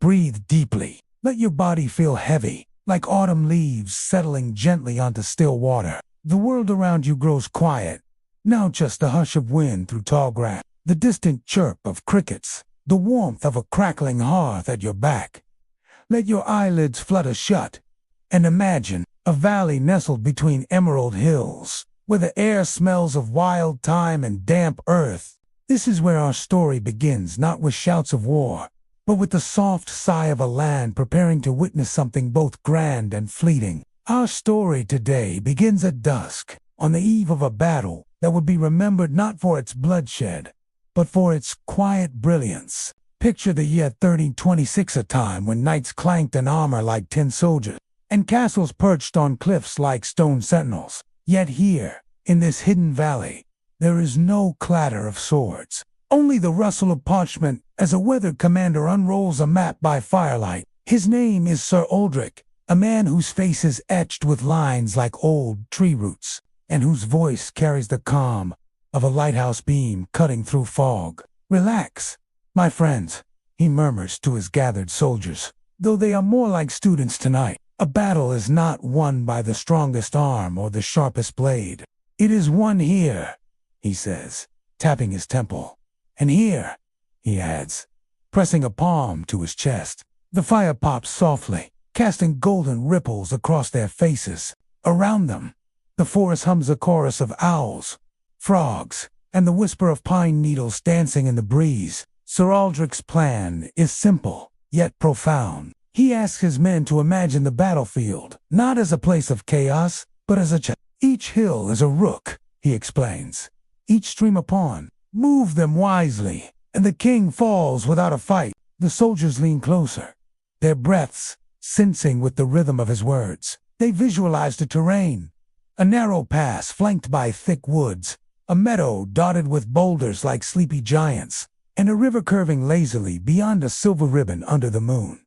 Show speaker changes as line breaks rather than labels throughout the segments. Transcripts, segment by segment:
Breathe deeply. Let your body feel heavy, like autumn leaves settling gently onto still water. The world around you grows quiet. Now just the hush of wind through tall grass, the distant chirp of crickets, the warmth of a crackling hearth at your back. Let your eyelids flutter shut, and imagine a valley nestled between emerald hills, where the air smells of wild thyme and damp earth. This is where our story begins, not with shouts of war, but with the soft sigh of a land preparing to witness something both grand and fleeting. Our story today begins at dusk, on the eve of a battle that would be remembered not for its bloodshed, but for its quiet brilliance. Picture the year 1326, a time when knights clanked in armor like tin soldiers, and castles perched on cliffs like stone sentinels. Yet here, in this hidden valley, there is no clatter of swords, only the rustle of parchment as a weathered commander unrolls a map by firelight. His name is Sir Aldrich, a man whose face is etched with lines like old tree roots, and whose voice carries the calm of a lighthouse beam cutting through fog. "Relax, my friends," he murmurs to his gathered soldiers, "though they are more like students tonight. A battle is not won by the strongest arm or the sharpest blade. It is won here," he says, tapping his temple. "And here," he adds, pressing a palm to his chest. The fire pops softly, casting golden ripples across their faces. Around them, the forest hums a chorus of owls, frogs, and the whisper of pine needles dancing in the breeze. Sir Aldrich's plan is simple, yet profound. He asks his men to imagine the battlefield, not as a place of chaos, but as a Each hill is a rook, he explains. Each stream a pawn. Move them wisely, and the king falls without a fight. The soldiers lean closer, their breaths sensing with the rhythm of his words. They visualize the terrain. A narrow pass flanked by thick woods, a meadow dotted with boulders like sleepy giants, and a river curving lazily beyond a silver ribbon under the moon.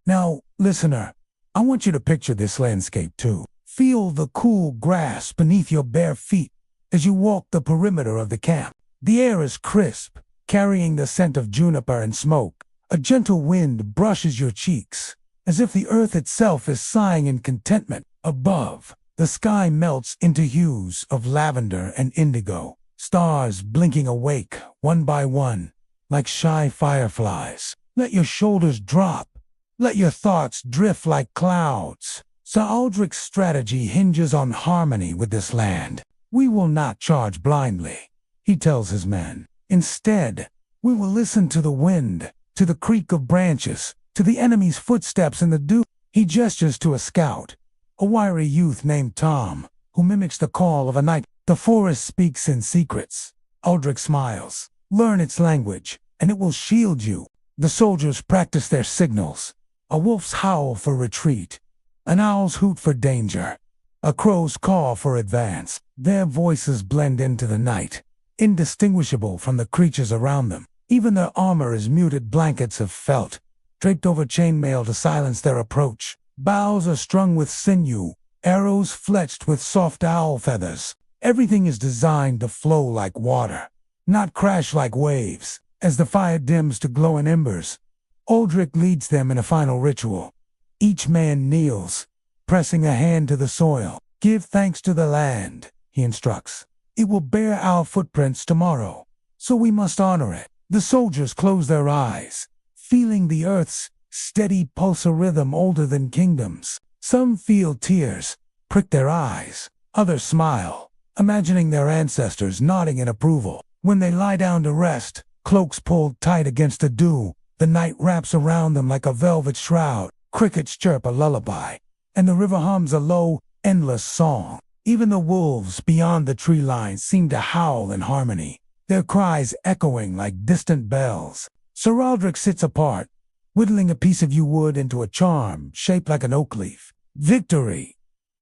Now, listener, I want you to picture this landscape too. Feel the cool grass beneath your bare feet as you walk the perimeter of the camp. The air is crisp, carrying the scent of juniper and smoke. A gentle wind brushes your cheeks, as if the earth itself is sighing in contentment. Above, the sky melts into hues of lavender and indigo, stars blinking awake one by one, like shy fireflies. Let your shoulders drop. Let your thoughts drift like clouds. Sir Aldrich's strategy hinges on harmony with this land. We will not charge blindly, he tells his men. Instead, we will listen to the wind, to the creak of branches, to the enemy's footsteps in the dew. He gestures to a scout, a wiry youth named Tom, who mimics the call of a night. The forest speaks in secrets. Aldrich smiles. Learn its language, and it will shield you. The soldiers practice their signals. A wolf's howl for retreat, an owl's hoot for danger, a crow's call for advance. Their voices blend into the night, indistinguishable from the creatures around them. Even their armor is muted blankets of felt, draped over chainmail to silence their approach. Bows are strung with sinew, arrows fletched with soft owl feathers. Everything is designed to flow like water, not crash like waves. As the fire dims to glowing embers, Aldrich leads them in a final ritual. Each man kneels, pressing a hand to the soil. Give thanks to the land, he instructs. It will bear our footprints tomorrow, so we must honor it. The soldiers close their eyes, feeling the earth's steady pulse, a rhythm older than kingdoms. Some feel tears prick their eyes. Others smile, imagining their ancestors nodding in approval. When they lie down to rest, cloaks pulled tight against the dew, the night wraps around them like a velvet shroud. Crickets chirp a lullaby, and the river hums a low, endless song. Even the wolves beyond the tree lines seem to howl in harmony, their cries echoing like distant bells. Sir Aldrich sits apart, whittling a piece of yew wood into a charm shaped like an oak leaf. Victory,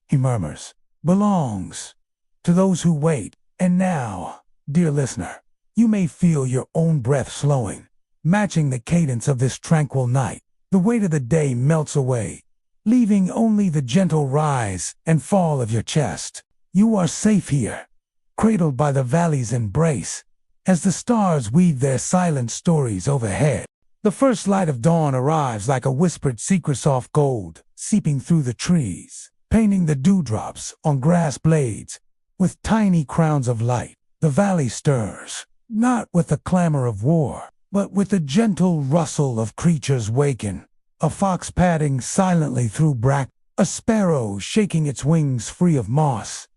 he murmurs, belongs to those who wait. And now, dear listener, you may feel your own breath slowing, matching the cadence of this tranquil night. The weight of the day melts away, leaving only the gentle rise and fall of your chest. You are safe here, cradled by the valley's embrace, as the stars weave their silent stories overhead. The first light of dawn arrives like a whispered secret soft gold, seeping through the trees, painting the dewdrops on grass blades with tiny crowns of light. The valley stirs, not with the clamor of war, but with the gentle rustle of creatures waking. A fox padding silently through bracken, a sparrow shaking its wings free of moss,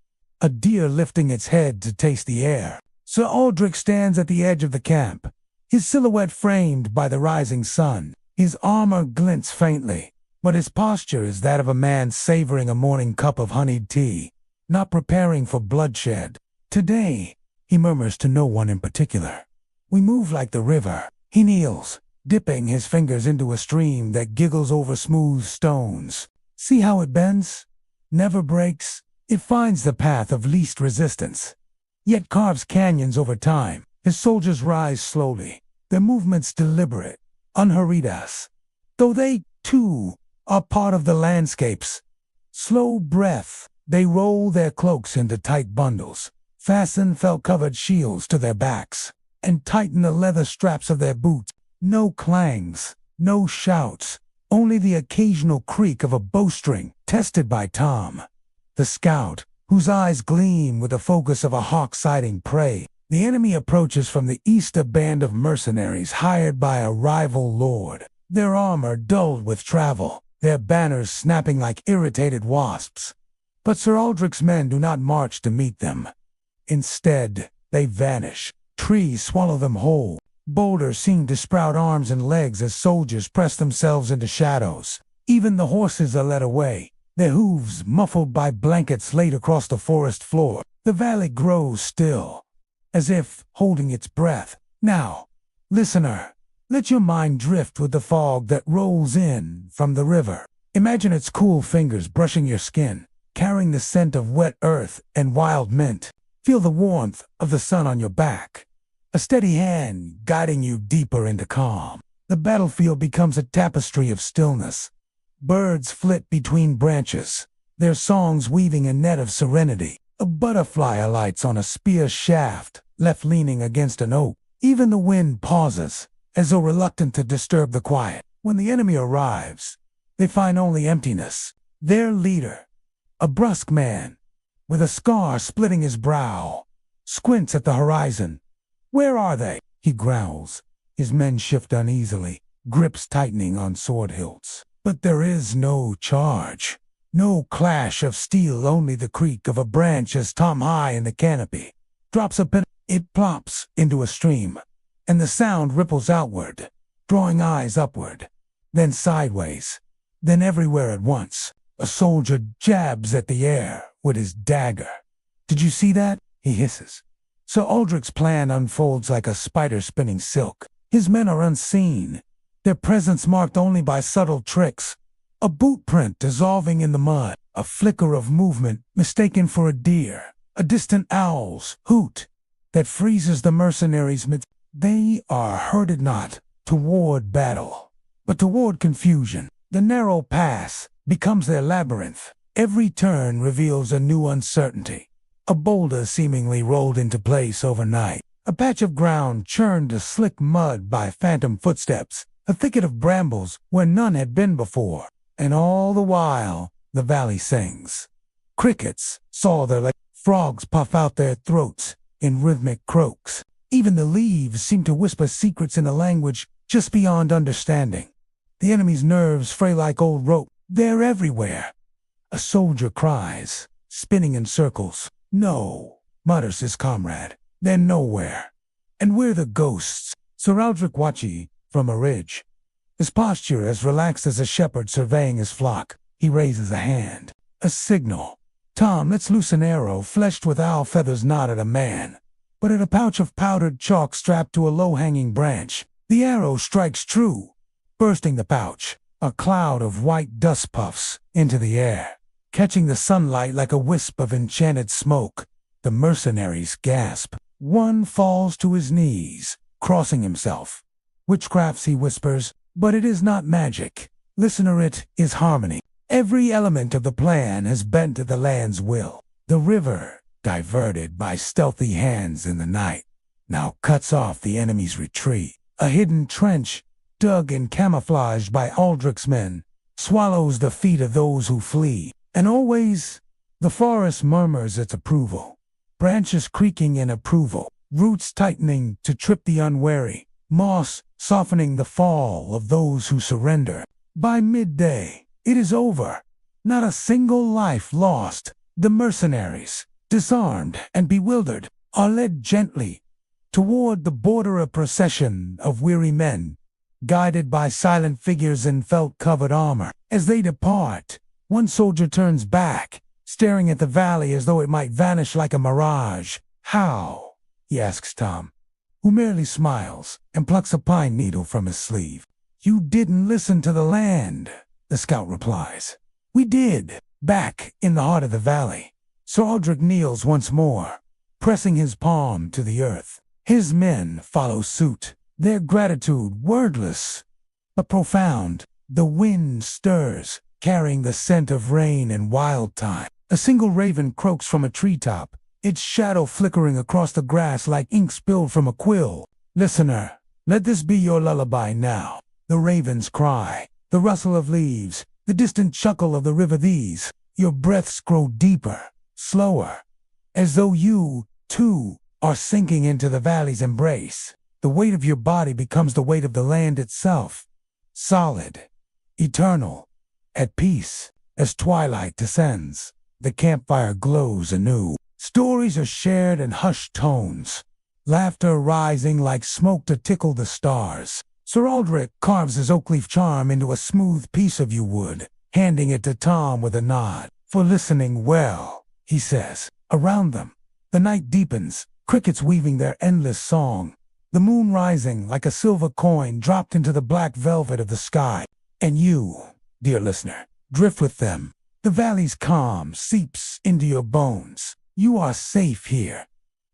a deer lifting its head to taste the air. Sir Aldrich stands at the edge of the camp, his silhouette framed by the rising sun. His armor glints faintly, but his posture is that of a man savoring a morning cup of honeyed tea, not preparing for bloodshed. Today, he murmurs to no one in particular. We move like the river. He kneels, dipping his fingers into a stream that giggles over smooth stones. See how it bends? Never breaks. It finds the path of least resistance, yet carves canyons over time. His soldiers rise slowly, their movements deliberate, unhurried as though they, too, are part of the landscapes. Slow breath, they roll their cloaks into tight bundles, fasten felt-covered shields to their backs, and tighten the leather straps of their boots. No clangs, no shouts, only the occasional creak of a bowstring, tested by Tom, the scout, whose eyes gleam with the focus of a hawk sighting prey. The enemy approaches from the east, a band of mercenaries hired by a rival lord, their armor dulled with travel, their banners snapping like irritated wasps. But Sir Aldrich's men do not march to meet them. Instead, they vanish. Trees swallow them whole. Boulders seem to sprout arms and legs as soldiers press themselves into shadows. Even the horses are led away, their hooves muffled by blankets laid across the forest floor. The valley grows still, as if holding its breath. Now, listener, let your mind drift with the fog that rolls in from the river. Imagine its cool fingers brushing your skin, carrying the scent of wet earth and wild mint. Feel the warmth of the sun on your back, a steady hand guiding you deeper into calm. The battlefield becomes a tapestry of stillness. Birds flit between branches, their songs weaving a net of serenity. A butterfly alights on a spear shaft, left leaning against an oak. Even the wind pauses, as though reluctant to disturb the quiet. When the enemy arrives, they find only emptiness. Their leader, a brusque man, with a scar splitting his brow, squints at the horizon. Where are they? He growls. His men shift uneasily, grips tightening on sword hilts. But there is no charge. No clash of steel, only the creak of a branch as Tom, high in the canopy, drops a pin. It plops into a stream, and the sound ripples outward, drawing eyes upward, then sideways, then everywhere at once. A soldier jabs at the air with his dagger. Did you see that? He hisses. Sir Aldrich's plan unfolds like a spider spinning silk. His men are unseen, their presence marked only by subtle tricks. A boot print dissolving in the mud, a flicker of movement mistaken for a deer, a distant owl's hoot that freezes the mercenaries mid. They are herded not toward battle, but toward confusion. The narrow pass becomes their labyrinth. Every turn reveals a new uncertainty. A boulder seemingly rolled into place overnight, a patch of ground churned to slick mud by phantom footsteps, a thicket of brambles where none had been before. And all the while, the valley sings. Crickets saw their legs, frogs puff out their throats in rhythmic croaks. Even the leaves seem to whisper secrets in a language just beyond understanding. The enemy's nerves fray like old rope. They're everywhere. A soldier cries, spinning in circles. No, mutters his comrade. They're nowhere. And we're the ghosts. Sir Aldrich watches from a ridge, his posture as relaxed as a shepherd surveying his flock. He raises a hand. A signal. Tom lets loose an arrow fleshed with owl feathers, not at a man, but at a pouch of powdered chalk strapped to a low-hanging branch. The arrow strikes true, bursting the pouch. A cloud of white dust puffs into the air, catching the sunlight like a wisp of enchanted smoke. The mercenaries gasp. One falls to his knees, crossing himself. Witchcrafts, he whispers, but it is not magic. Listener, it is harmony. Every element of the plan has bent to the land's will. The river, diverted by stealthy hands in the night, now cuts off the enemy's retreat. A hidden trench dug and camouflaged by Aldrich's men, swallows the feet of those who flee. And always, the forest murmurs its approval, branches creaking in approval, roots tightening to trip the unwary, moss softening the fall of those who surrender. By midday, it is over. Not a single life lost. The mercenaries, disarmed and bewildered, are led gently toward the border, a procession of weary men, guided by silent figures in felt-covered armor. As they depart, one soldier turns back, staring at the valley as though it might vanish like a mirage. "How?" he asks Tom, who merely smiles and plucks a pine needle from his sleeve. "You didn't listen to the land," the scout replies. "We did." Back in the heart of the valley, Sir Aldrich kneels once more, pressing his palm to the earth. His men follow suit, their gratitude wordless but profound. The wind stirs, carrying the scent of rain and wild thyme. A single raven croaks from a treetop, its shadow flickering across the grass like ink spilled from a quill. "Listener, let this be your lullaby now." The ravens cry, the rustle of leaves, the distant chuckle of the river. These, your breaths grow deeper, slower, as though you, too, are sinking into the valley's embrace. The weight of your body becomes the weight of the land itself, solid, eternal, at peace. As twilight descends, the campfire glows anew. Stories are shared in hushed tones, laughter rising like smoke to tickle the stars. Sir Aldrich carves his oak leaf charm into a smooth piece of yew wood, handing it to Tom with a nod. "For listening well," he says. Around them, the night deepens, crickets weaving their endless song, the moon rising like a silver coin dropped into the black velvet of the sky. And you, dear listener, drift with them. The valley's calm seeps into your bones. You are safe here,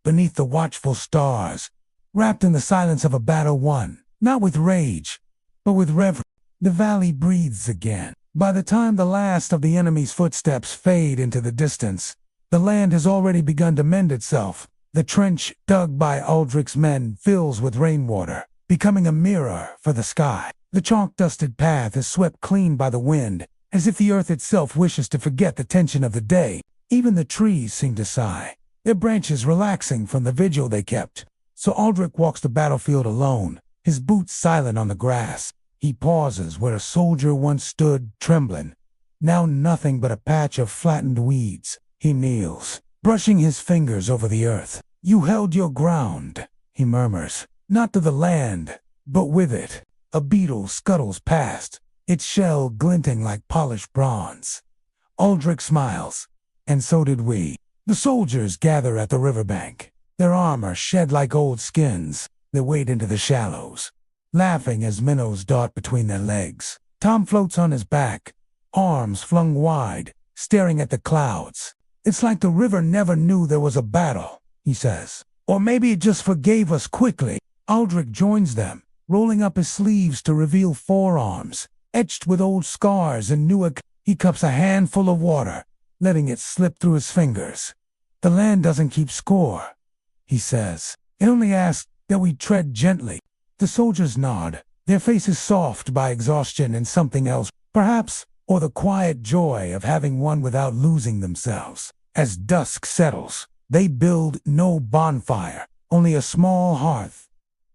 beneath the watchful stars, wrapped in the silence of a battle won, not with rage, but with reverence. The valley breathes again. By the time the last of the enemy's footsteps fade into the distance, the land has already begun to mend itself. The trench dug by Aldrich's men fills with rainwater, becoming a mirror for the sky. The chalk-dusted path is swept clean by the wind, as if the earth itself wishes to forget the tension of the day. Even the trees seem to sigh, their branches relaxing from the vigil they kept. So Aldrich walks the battlefield alone, his boots silent on the grass. He pauses where a soldier once stood, trembling, now nothing but a patch of flattened weeds. He kneels, brushing his fingers over the earth. "You held your ground," he murmurs, "not to the land, but with it." A beetle scuttles past, its shell glinting like polished bronze. Aldrich smiles, and so did we. The soldiers gather at the riverbank, their armor shed like old skins. They wade into the shallows, laughing as minnows dart between their legs. Tom floats on his back, arms flung wide, staring at the clouds. "It's like the river never knew there was a battle," he says. "Or maybe it just forgave us quickly." Aldrich joins them, rolling up his sleeves to reveal forearms, etched with old scars and new. He cups a handful of water, letting it slip through his fingers. "The land doesn't keep score," he says. "It only asks that we tread gently." The soldiers nod, their faces soft by exhaustion and something else, perhaps, or the quiet joy of having won without losing themselves. As dusk settles, they build no bonfire, only a small hearth,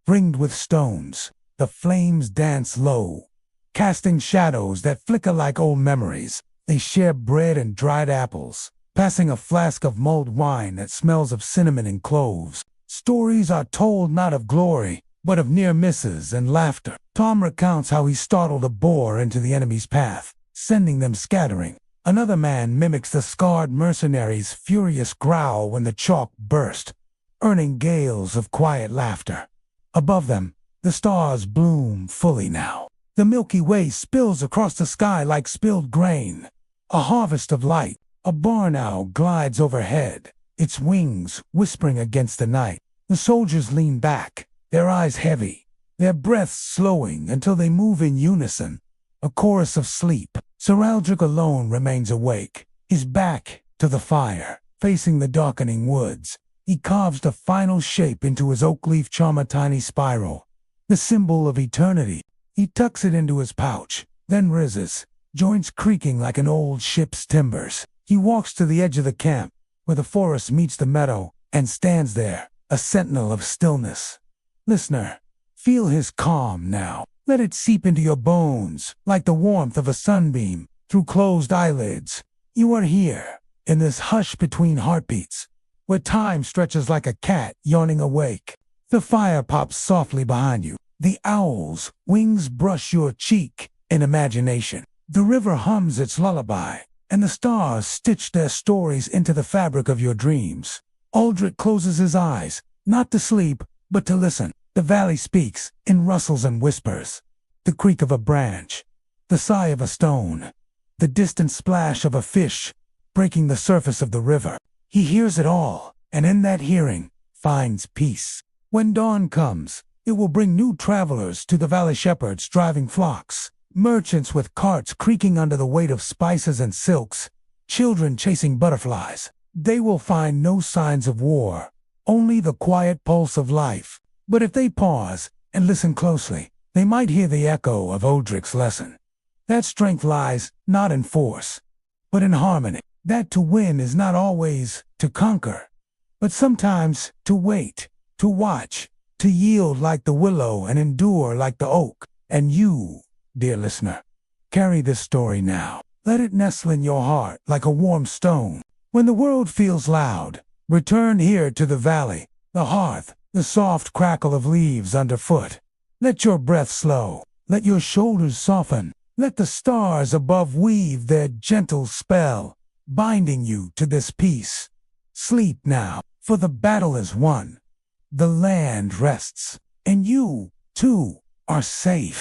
ringed with stones. The flames dance low, casting shadows that flicker like old memories. They share bread and dried apples, passing a flask of mulled wine that smells of cinnamon and cloves. Stories are told not of glory, but of near misses and laughter. Tom recounts how he startled a boar into the enemy's path, sending them scattering. Another man mimics the scarred mercenary's furious growl when the chalk burst, earning gales of quiet laughter. Above them, the stars bloom fully now. The Milky Way spills across the sky like spilled grain, a harvest of light. A barn owl glides overhead, its wings whispering against the night. The soldiers lean back, their eyes heavy, their breaths slowing until they move in unison, a chorus of sleep. Sir Aldrich alone remains awake, his back to the fire, facing the darkening woods. He carves the final shape into his oak leaf charm, a tiny spiral, the symbol of eternity. He tucks it into his pouch, then rises, joints creaking like an old ship's timbers. He walks to the edge of the camp, where the forest meets the meadow, and stands there, a sentinel of stillness. Listener, feel his calm now. Let it seep into your bones, like the warmth of a sunbeam, through closed eyelids. You are here, in this hush between heartbeats, where time stretches like a cat yawning awake. The fire pops softly behind you. The owl's wings brush your cheek in imagination. The river hums its lullaby, and the stars stitch their stories into the fabric of your dreams. Aldrich closes his eyes, not to sleep, but to listen. The valley speaks in rustles and whispers. The creak of a branch, the sigh of a stone, the distant splash of a fish breaking the surface of the river. He hears it all, and in that hearing finds peace. When dawn comes, it will bring new travelers to the valley, shepherds driving flocks, merchants with carts creaking under the weight of spices and silks, children chasing butterflies. They will find no signs of war, only the quiet pulse of life. But if they pause and listen closely, they might hear the echo of Aldrich's lesson. That strength lies not in force, but in harmony. That to win is not always to conquer, but sometimes to wait, to watch, to yield like the willow and endure like the oak. And you, dear listener, carry this story now. Let it nestle in your heart like a warm stone. When the world feels loud, return here to the valley, the hearth, the soft crackle of leaves underfoot. Let your breath slow. Let your shoulders soften. Let the stars above weave their gentle spell, binding you to this peace. Sleep now, for the battle is won. The land rests, and you, too, are safe.